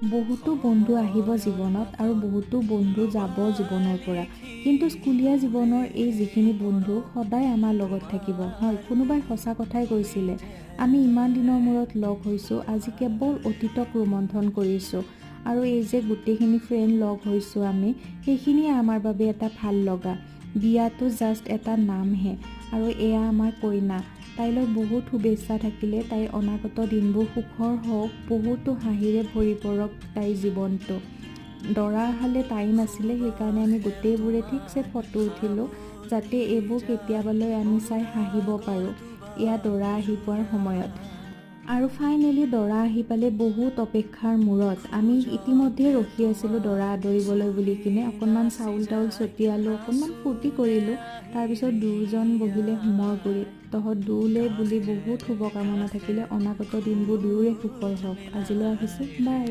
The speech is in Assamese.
বহুতো বন্ধু আহিব জীৱনত আৰু বহুতো বন্ধু যাব জীৱনৰ পৰা, কিন্তু স্কুলীয়া জীৱনৰ এই যিখিনি বন্ধু সদায় আমাৰ লগত থাকিব। হয়, কোনোবাই সঁচা কথাই কৈছিলে, আমি ইমান দিনৰ মূৰত লগ হৈছোঁ, আজি কেৱল অতীতক ৰোমন্থন কৰিছোঁ। আৰু এই যে গোটেইখিনি ফ্ৰেণ্ড লগ হৈছোঁ আমি, সেইখিনিয়ে আমাৰ বাবে এটা ভাল লগা। বিয়াটো জাষ্ট এটা নামহে, আৰু এয়া আমাৰ কইনা। তাইলৈ বহুত শুভেচ্ছা থাকিলে, তাইৰ অনাগত দিনবোৰ সুখৰ হওক, বহুতো হাঁহিৰে ভৰি পৰক তাইৰ জীৱনটো। দৰা অহালে টাইম আছিলে, সেইকাৰণে আমি গোটেইবোৰে ঠিকছে ফটো উঠিলোঁ, যাতে এইবোৰ কেতিয়াবালৈ আমি চাই হাঁহিব পাৰোঁ, এয়া দৰা আহি পোৱাৰ সময়ত। আৰু ফাইনেলি দৰা আহি পালে বহুত অপেক্ষাৰ মূৰত। আমি ইতিমধ্যে ৰখি আছিলোঁ দৰা আদৰিবলৈ বুলি কিনে, অকণমান চাউল তাউল ছটিয়ালোঁ, অকণমান ফূৰ্তি কৰিলোঁ। তাৰপিছত দুয়োজন বহিলে হোমৰ গুৰিত। তহঁত দুয়োলে বুলি বহুত শুভকামনা থাকিলে, অনাগত দিনবোৰ দুয়োৰে সুখৰ হওক। আজিলৈ আহিছোঁ, বাই।